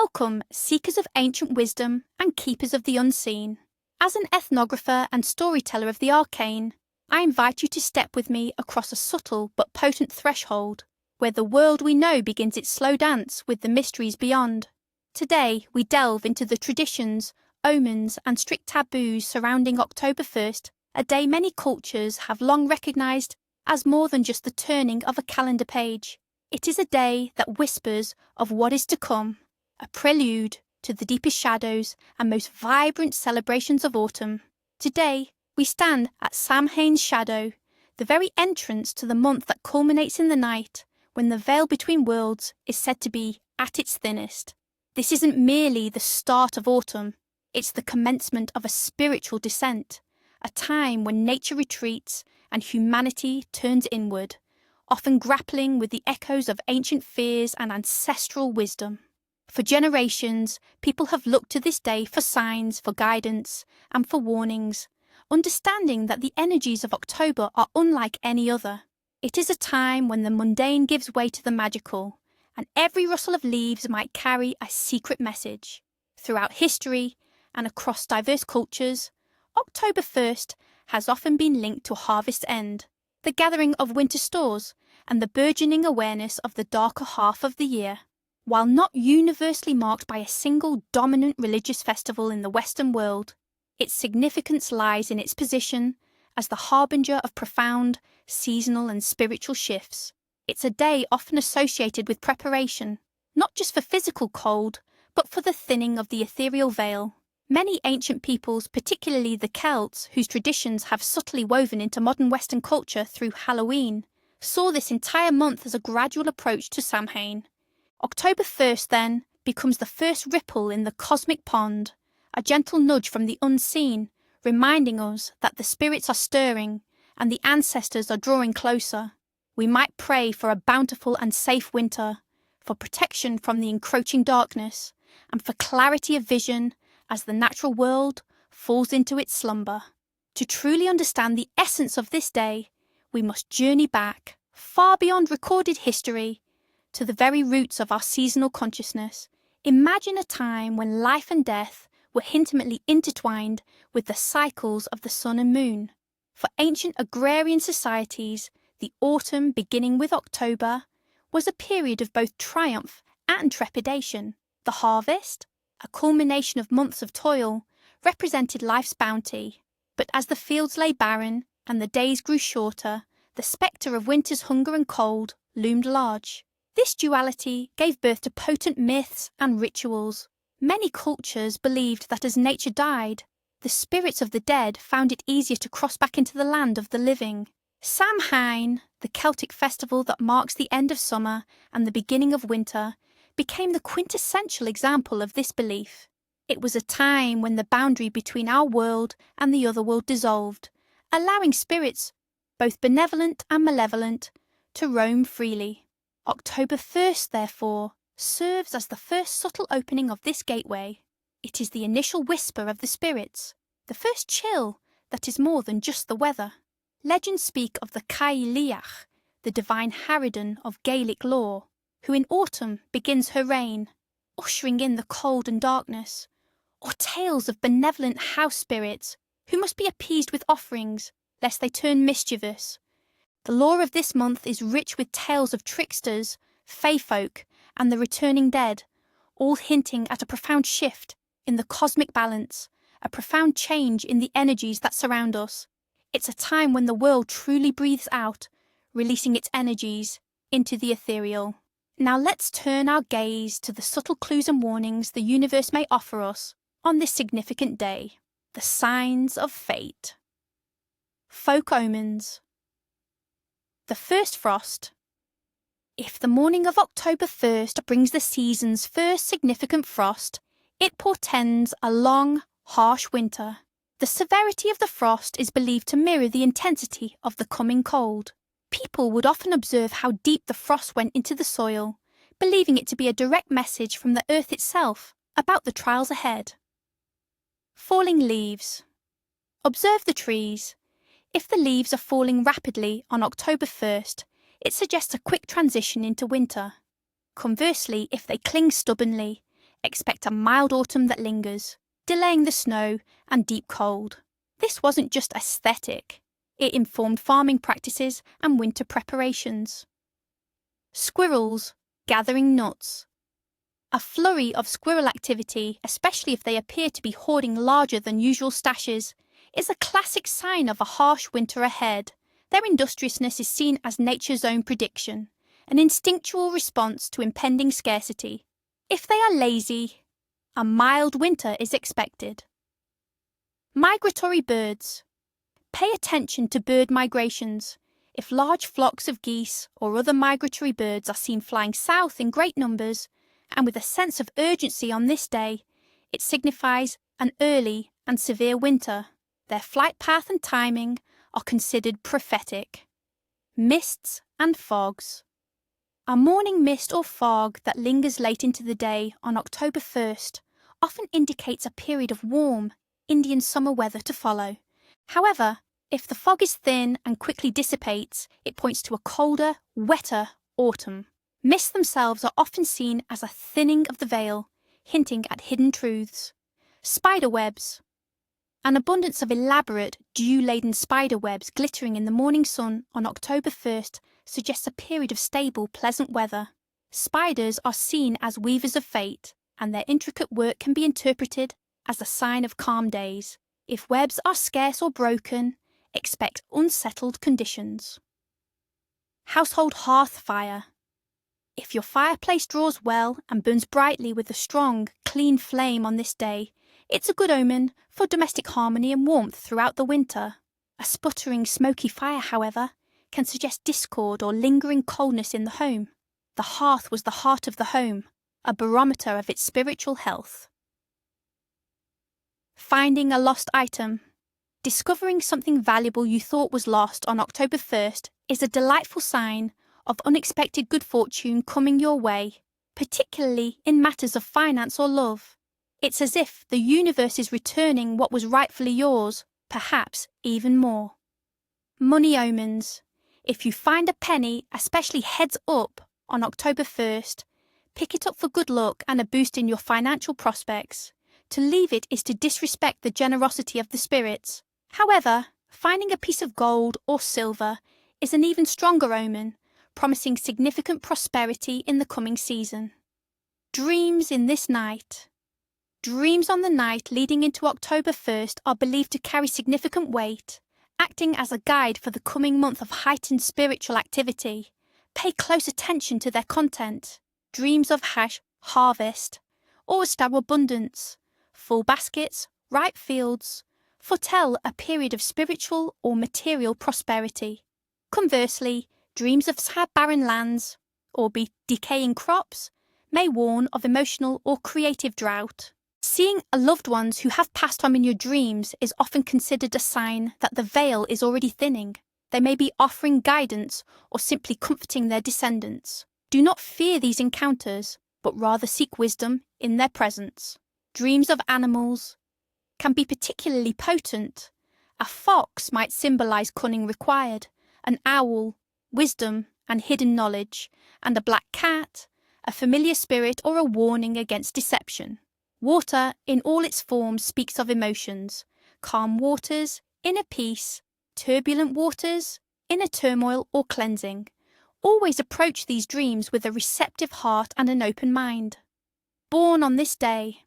Welcome, seekers of ancient wisdom and keepers of the unseen. As an ethnographer and storyteller of the arcane, I invite you to step with me across a subtle but potent threshold, where the world we know begins its slow dance with the mysteries beyond. Today, we delve into the traditions, omens, and strict taboos surrounding October 1st, a day many cultures have long recognised as more than just the turning of a calendar page. It is a day that whispers of what is to come, a prelude to the deepest shadows and most vibrant celebrations of autumn. Today, we stand at Samhains Shadow, the very entrance to the month that culminates in the night, when the veil between worlds is said to be at its thinnest. This isn't merely the start of autumn, it's the commencement of a spiritual descent, a time when nature retreats and humanity turns inward, often grappling with the echoes of ancient fears and ancestral wisdom. For generations, people have looked to this day for signs, for guidance, and for warnings, understanding that the energies of October are unlike any other. It is a time when the mundane gives way to the magical, and every rustle of leaves might carry a secret message. Throughout history, and across diverse cultures, October 1st has often been linked to harvest end, the gathering of winter stores, and the burgeoning awareness of the darker half of the year. While not universally marked by a single dominant religious festival in the Western world, its significance lies in its position as the harbinger of profound, seasonal and spiritual shifts. It's a day often associated with preparation, not just for physical cold, but for the thinning of the ethereal veil. Many ancient peoples, particularly the Celts, whose traditions have subtly woven into modern Western culture through Halloween, saw this entire month as a gradual approach to Samhain. October 1st, then, becomes the first ripple in the cosmic pond, a gentle nudge from the unseen, reminding us that the spirits are stirring and the ancestors are drawing closer. We might pray for a bountiful and safe winter, for protection from the encroaching darkness, and for clarity of vision as the natural world falls into its slumber. To truly understand the essence of this day, we must journey back, far beyond recorded history, to the very roots of our seasonal consciousness. Imagine a time when life and death were intimately intertwined with the cycles of the sun and moon. For ancient agrarian societies, the autumn beginning with October was a period of both triumph and trepidation. The harvest, a culmination of months of toil, represented life's bounty. But as the fields lay barren and the days grew shorter, the spectre of winter's hunger and cold loomed large. This duality gave birth to potent myths and rituals. Many cultures believed that as nature died, the spirits of the dead found it easier to cross back into the land of the living. Samhain, the Celtic festival that marks the end of summer and the beginning of winter, became the quintessential example of this belief. It was a time when the boundary between our world and the other world dissolved, allowing spirits, both benevolent and malevolent, to roam freely. October 1st, therefore, serves as the first subtle opening of this gateway. It is the initial whisper of the spirits, the first chill that is more than just the weather. Legends speak of the Cailleach, the divine harridan of Gaelic lore, who in autumn begins her reign, ushering in the cold and darkness, or tales of benevolent house spirits who must be appeased with offerings lest they turn mischievous. The lore of this month is rich with tales of tricksters, fae-folk, and the returning dead, all hinting at a profound shift in the cosmic balance, a profound change in the energies that surround us. It's a time when the world truly breathes out, releasing its energies into the ethereal. Now let's turn our gaze to the subtle clues and warnings the universe may offer us on this significant day. The signs of fate. Folk omens. The first frost. If the morning of October 1st brings the season's first significant frost, it portends a long, harsh winter. The severity of the frost is believed to mirror the intensity of the coming cold. People would often observe how deep the frost went into the soil, believing it to be a direct message from the earth itself about the trials ahead. Falling leaves. Observe the trees. If the leaves are falling rapidly on October 1st, it suggests a quick transition into winter. Conversely, if they cling stubbornly, expect a mild autumn that lingers, delaying the snow and deep cold. This wasn't just aesthetic. It informed farming practices and winter preparations. Squirrels gathering nuts. A flurry of squirrel activity, especially if they appear to be hoarding larger than usual stashes, is a classic sign of a harsh winter ahead. Their industriousness is seen as nature's own prediction, an instinctual response to impending scarcity. If they are lazy, a mild winter is expected. Migratory birds. Pay attention to bird migrations. If large flocks of geese or other migratory birds are seen flying south in great numbers, and with a sense of urgency on this day, it signifies an early and severe winter. Their flight path and timing are considered prophetic. Mists and fogs. A morning mist or fog that lingers late into the day on October 1st often indicates a period of warm, Indian summer weather to follow. However, if the fog is thin and quickly dissipates, it points to a colder, wetter autumn. Mists themselves are often seen as a thinning of the veil, hinting at hidden truths. Spider webs. An abundance of elaborate, dew-laden spider webs glittering in the morning sun on October 1st suggests a period of stable, pleasant weather. Spiders are seen as weavers of fate, and their intricate work can be interpreted as a sign of calm days. If webs are scarce or broken, expect unsettled conditions. Household hearth fire. If your fireplace draws well and burns brightly with a strong, clean flame on this day, it's a good omen for domestic harmony and warmth throughout the winter. A sputtering, smoky fire, however, can suggest discord or lingering coldness in the home. The hearth was the heart of the home, a barometer of its spiritual health. Finding a lost item. Discovering something valuable you thought was lost on October 1st is a delightful sign of unexpected good fortune coming your way, particularly in matters of finance or love. It's as if the universe is returning what was rightfully yours, perhaps even more. Money omens. If you find a penny, especially heads up, on October 1st, pick it up for good luck and a boost in your financial prospects. To leave it is to disrespect the generosity of the spirits. However, finding a piece of gold or silver is an even stronger omen, promising significant prosperity in the coming season. Dreams in this night. Dreams on the night leading into October 1st are believed to carry significant weight, acting as a guide for the coming month of heightened spiritual activity. Pay close attention to their content. Dreams of harvest, or star abundance, full baskets, ripe fields, foretell a period of spiritual or material prosperity. Conversely, dreams of barren lands, or decaying crops, may warn of emotional or creative drought. Seeing loved ones who have passed on in your dreams is often considered a sign that the veil is already thinning. They may be offering guidance or simply comforting their descendants. Do not fear these encounters, but rather seek wisdom in their presence. Dreams of animals can be particularly potent. A fox might symbolize cunning required, an owl, wisdom and hidden knowledge, and a black cat, a familiar spirit or a warning against deception. Water in all its forms speaks of emotions. Calm waters, inner peace. Turbulent waters, inner turmoil or cleansing. Always approach these dreams with a receptive heart and an open mind. Born on this day.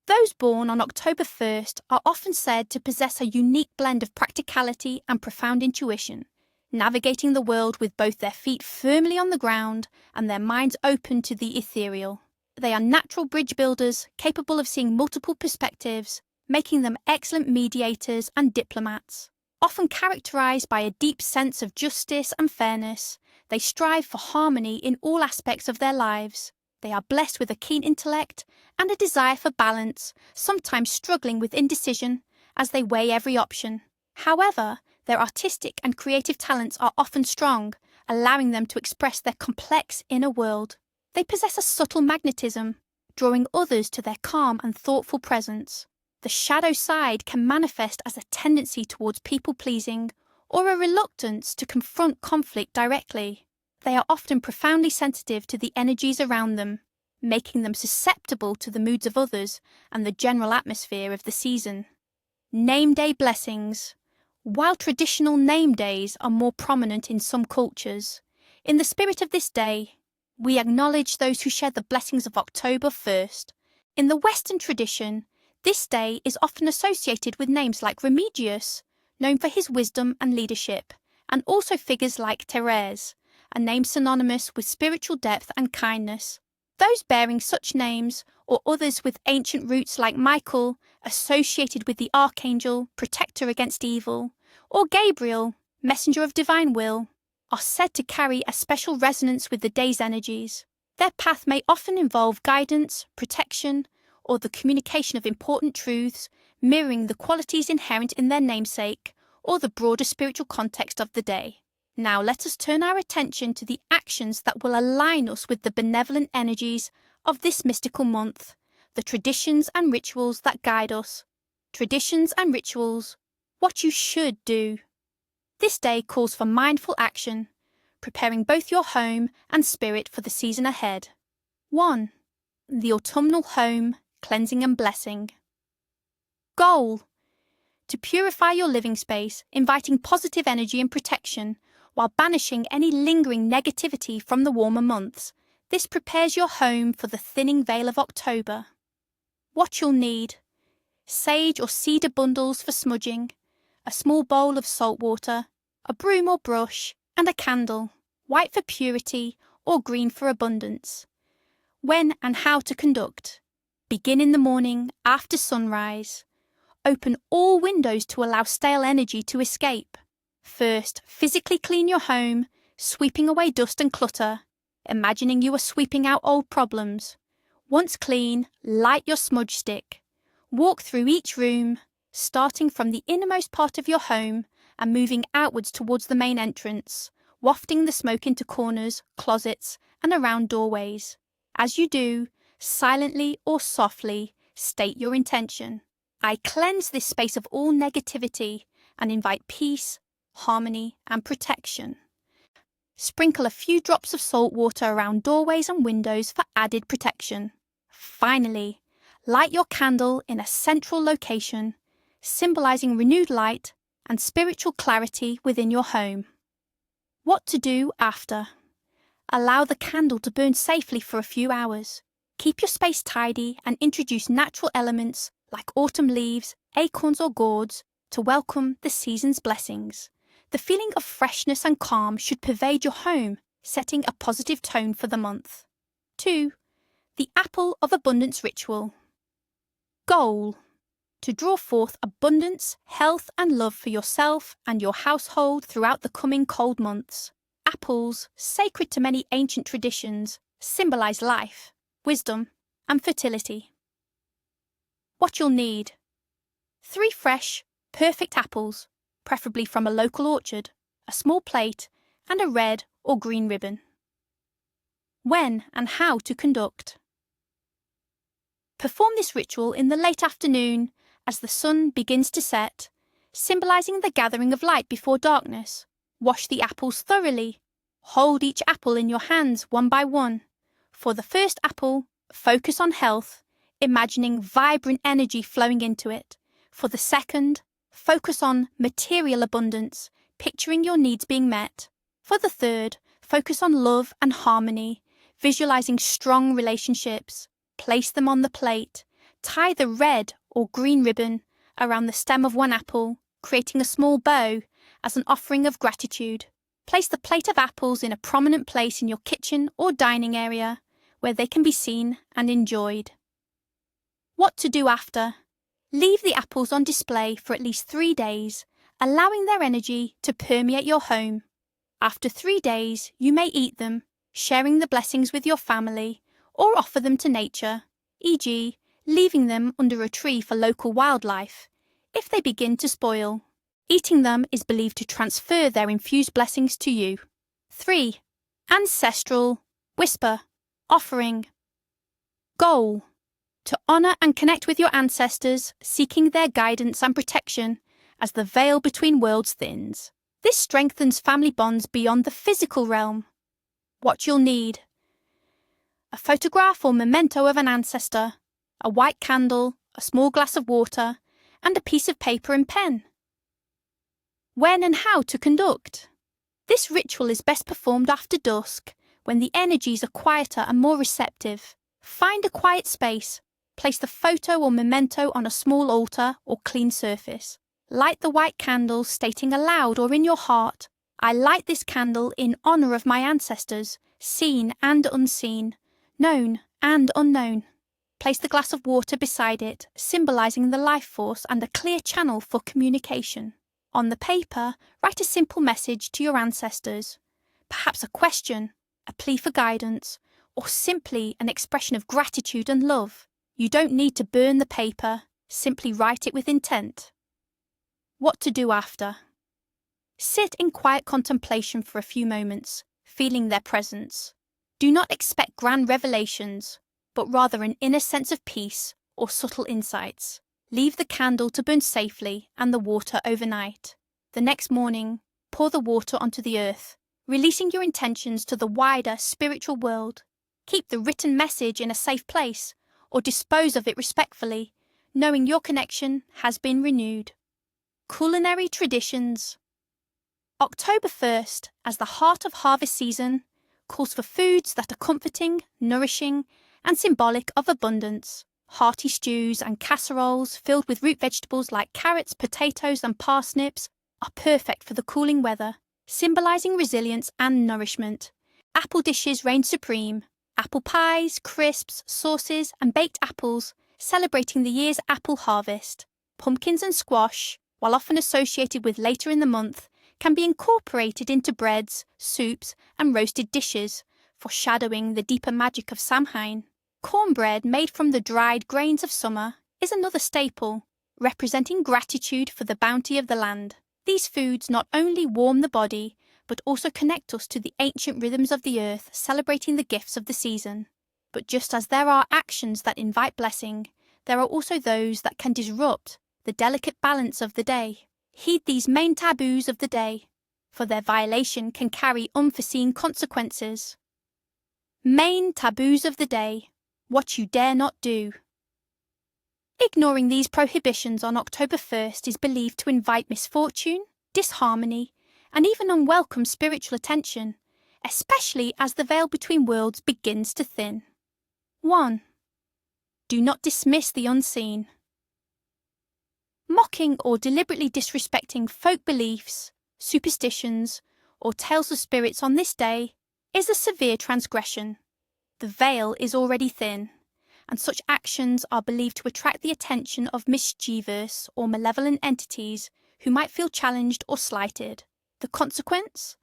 Those born on October 1st are often said to possess a unique blend of practicality and profound intuition, navigating the world with both their feet firmly on the ground and their minds open to the ethereal. They are natural bridge builders, capable of seeing multiple perspectives, making them excellent mediators and diplomats. Often characterized by a deep sense of justice and fairness, they strive for harmony in all aspects of their lives. They are blessed with a keen intellect and a desire for balance, sometimes struggling with indecision as they weigh every option. However, their artistic and creative talents are often strong, allowing them to express their complex inner world. They possess a subtle magnetism, drawing others to their calm and thoughtful presence. The shadow side can manifest as a tendency towards people-pleasing or a reluctance to confront conflict directly. They are often profoundly sensitive to the energies around them, making them susceptible to the moods of others and the general atmosphere of the season. Name day blessings. While traditional name days are more prominent in some cultures, in the spirit of this day, we acknowledge those who share the blessings of October 1st. In the Western tradition, this day is often associated with names like Remigius, known for his wisdom and leadership, and also figures like Therese, a name synonymous with spiritual depth and kindness. Those bearing such names, or others with ancient roots like Michael, associated with the archangel, protector against evil, or Gabriel, messenger of divine will, are said to carry a special resonance with the day's energies. Their path may often involve guidance, protection, or the communication of important truths, mirroring the qualities inherent in their namesake, or the broader spiritual context of the day. Now let us turn our attention to the actions that will align us with the benevolent energies of this mystical month, the traditions and rituals that guide us. Traditions and rituals, what you should do. This day calls for mindful action, preparing both your home and spirit for the season ahead. 1. The autumnal home, cleansing and blessing. Goal: to purify your living space, inviting positive energy and protection, while banishing any lingering negativity from the warmer months. This prepares your home for the thinning veil of October. What you'll need: sage or cedar bundles for smudging, a small bowl of salt water, a broom or brush, and a candle, white for purity or green for abundance. When and how to conduct: begin in the morning after sunrise. Open all windows to allow stale energy to escape. First, physically clean your home, sweeping away dust and clutter, imagining you are sweeping out old problems. Once clean, light your smudge stick. Walk through each room, starting from the innermost part of your home and moving outwards towards the main entrance, wafting the smoke into corners, closets, and around doorways. As you do, silently or softly, state your intention. I cleanse this space of all negativity and invite peace, harmony, and protection. Sprinkle a few drops of salt water around doorways and windows for added protection. Finally, light your candle in a central location, symbolizing renewed light and spiritual clarity within your home. What to do after? Allow the candle to burn safely for a few hours. Keep your space tidy and introduce natural elements like autumn leaves, acorns or gourds to welcome the season's blessings. The feeling of freshness and calm should pervade your home, setting a positive tone for the month. 2. The Apple of Abundance Ritual. Goal: to draw forth abundance, health and love for yourself and your household throughout the coming cold months. Apples, sacred to many ancient traditions, symbolize life, wisdom, and fertility. What you'll need: 3 fresh, perfect apples, preferably from a local orchard, a small plate, and a red or green ribbon. When and how to conduct. Perform this ritual in the late afternoon as the sun begins to set, symbolizing the gathering of light before darkness. Wash the apples thoroughly. Hold each apple in your hands one by one. For the first apple, focus on health, imagining vibrant energy flowing into it. For the second, focus on material abundance, picturing your needs being met. For the third, focus on love and harmony, visualizing strong relationships. Place them on the plate. Tie the red or green ribbon around the stem of one apple, creating a small bow as an offering of gratitude. Place the plate of apples in a prominent place in your kitchen or dining area where they can be seen and enjoyed. What to do after? Leave the apples on display for at least 3 days, allowing their energy to permeate your home. After 3 days, you may eat them, sharing the blessings with your family, or offer them to nature, e.g., leaving them under a tree for local wildlife. If they begin to spoil, eating them is believed to transfer their infused blessings to you. 3. Ancestral Whisper Offering. Goal: to honour and connect with your ancestors, seeking their guidance and protection as the veil between worlds thins. This strengthens family bonds beyond the physical realm. What you'll need: a photograph or memento of an ancestor, a white candle, a small glass of water, and a piece of paper and pen. When and how to conduct. This ritual is best performed after dusk, when the energies are quieter and more receptive. Find a quiet space, place the photo or memento on a small altar or clean surface. Light the white candle, stating aloud or in your heart, "I light this candle in honour of my ancestors, seen and unseen, known and unknown." Place the glass of water beside it, symbolising the life force and a clear channel for communication. On the paper, write a simple message to your ancestors, perhaps a question, a plea for guidance, or simply an expression of gratitude and love. You don't need to burn the paper, simply write it with intent. What to do after. Sit in quiet contemplation for a few moments, feeling their presence. Do not expect grand revelations, but rather an inner sense of peace or subtle insights. Leave the candle to burn safely and the water overnight. The next morning, pour the water onto the earth, releasing your intentions to the wider spiritual world. Keep the written message in a safe place or dispose of it respectfully, knowing your connection has been renewed. Culinary traditions. October 1st, as the heart of harvest season, calls for foods that are comforting, nourishing, and symbolic of abundance. Hearty stews and casseroles filled with root vegetables like carrots, potatoes, and parsnips are perfect for the cooling weather, symbolising resilience and nourishment. Apple dishes reign supreme. Apple pies, crisps, sauces, and baked apples, celebrating the year's apple harvest. Pumpkins and squash, while often associated with later in the month, can be incorporated into breads, soups, and roasted dishes, foreshadowing the deeper magic of Samhain. Cornbread made from the dried grains of summer is another staple, representing gratitude for the bounty of the land. These foods not only warm the body, but also connect us to the ancient rhythms of the earth, celebrating the gifts of the season. But just as there are actions that invite blessing, there are also those that can disrupt the delicate balance of the day. Heed these main taboos of the day, for their violation can carry unforeseen consequences. Main taboos of the day. What you dare not do. Ignoring these prohibitions on October 1st is believed to invite misfortune, disharmony, and even unwelcome spiritual attention, especially as the veil between worlds begins to thin. 1. Do not dismiss the unseen. Mocking or deliberately disrespecting folk beliefs, superstitions, or tales of spirits on this day is a severe transgression. The veil is already thin, and such actions are believed to attract the attention of mischievous or malevolent entities who might feel challenged or slighted. The consequence?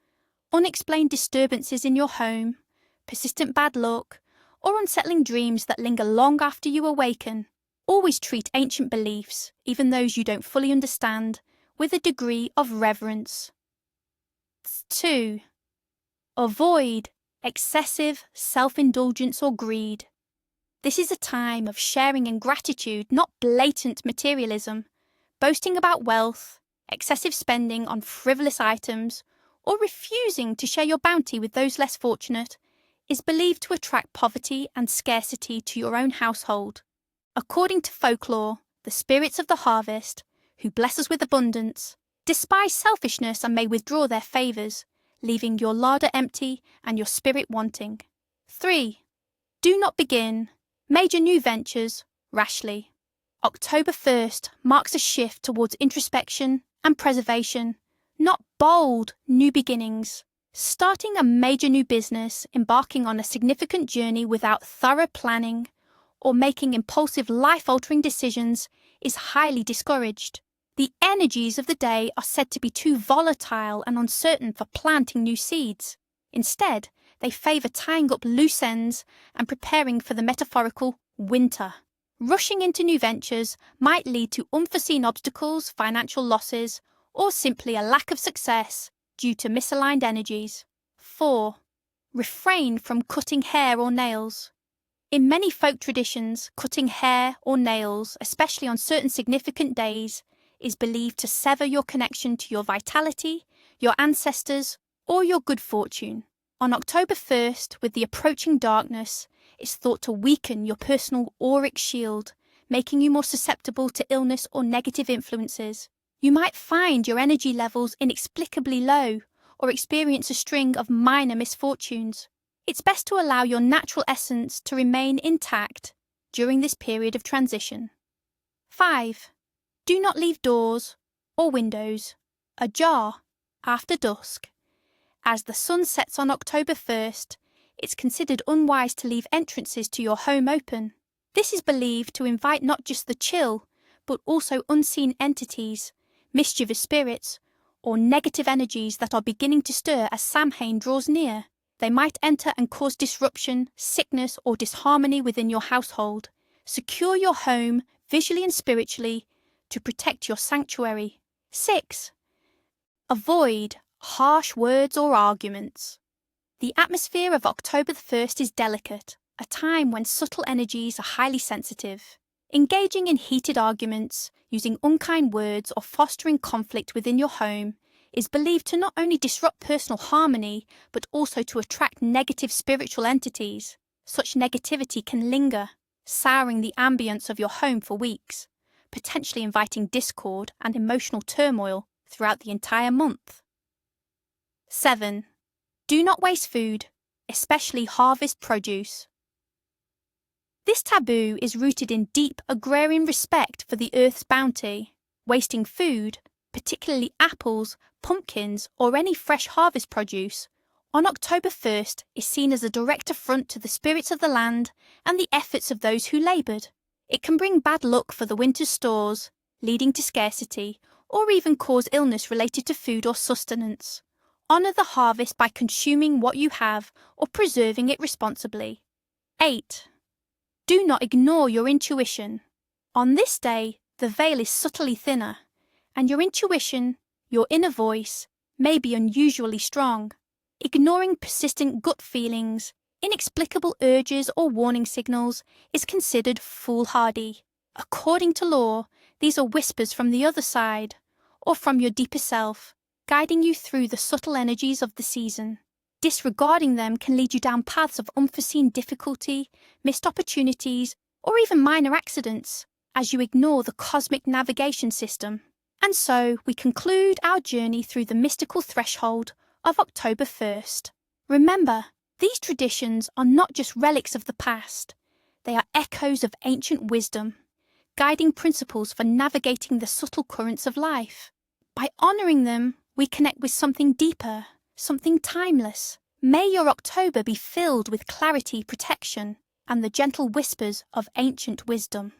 Unexplained disturbances in your home, persistent bad luck, or unsettling dreams that linger long after you awaken. Always treat ancient beliefs, even those you don't fully understand, with a degree of reverence. 2. Avoid excessive self-indulgence or greed. This is a time of sharing and gratitude, not blatant materialism. Boasting about wealth, excessive spending on frivolous items, or refusing to share your bounty with those less fortunate is believed to attract poverty and scarcity to your own household. According to folklore, the spirits of the harvest, who bless us with abundance, despise selfishness and may withdraw their favours, leaving your larder empty and your spirit wanting. 3. Do not begin major new ventures rashly. October 1st marks a shift towards introspection and preservation, not bold new beginnings. Starting a major new business, embarking on a significant journey without thorough planning, or making impulsive life-altering decisions is highly discouraged. The energies of the day are said to be too volatile and uncertain for planting new seeds. Instead, they favour tying up loose ends and preparing for the metaphorical winter. Rushing into new ventures might lead to unforeseen obstacles, financial losses, or simply a lack of success due to misaligned energies. 4. Refrain from cutting hair or nails. In many folk traditions, cutting hair or nails, especially on certain significant days, is believed to sever your connection to your vitality, your ancestors, or your good fortune. On October 1st, with the approaching darkness, It's thought to weaken your personal auric shield, making you more susceptible to illness or negative influences. You might find your energy levels inexplicably low or experience a string of minor misfortunes. It's best to allow your natural essence to remain intact during this period of transition. 5. Do not leave doors or windows ajar after dusk. As the sun sets on October 1st, it's considered unwise to leave entrances to your home open. This is believed to invite not just the chill, but also unseen entities, mischievous spirits, or negative energies that are beginning to stir as Samhain draws near. They might enter and cause disruption, sickness, or disharmony within your household. Secure your home, visually and spiritually, to protect your sanctuary. 6. Avoid harsh words or arguments. The atmosphere of October the 1st is delicate, a time when subtle energies are highly sensitive. Engaging in heated arguments, using unkind words, or fostering conflict within your home is believed to not only disrupt personal harmony, but also to attract negative spiritual entities. Such negativity can linger, souring the ambience of your home for weeks, potentially inviting discord and emotional turmoil throughout the entire month. 7. Do not waste food, especially harvest produce. This taboo is rooted in deep agrarian respect for the earth's bounty. Wasting food, particularly apples, pumpkins, or any fresh harvest produce, on October 1st is seen as a direct affront to the spirits of the land and the efforts of those who laboured. It can bring bad luck for the winter's stores, leading to scarcity, or even cause illness related to food or sustenance. Honour the harvest by consuming what you have or preserving it responsibly. 8. Do not ignore your intuition. On this day, the veil is subtly thinner, and your intuition, your inner voice, may be unusually strong. Ignoring persistent gut feelings, inexplicable urges or warning signals is considered foolhardy. According to law, these are whispers from the other side, or from your deeper self, guiding you through the subtle energies of the season. Disregarding them can lead you down paths of unforeseen difficulty, missed opportunities, or even minor accidents, as you ignore the cosmic navigation system. And so we conclude our journey through the mystical threshold of October 1st. Remember, these traditions are not just relics of the past, they are echoes of ancient wisdom, guiding principles for navigating the subtle currents of life. By honouring them, we connect with something deeper, something timeless. May your October be filled with clarity, protection, and the gentle whispers of ancient wisdom.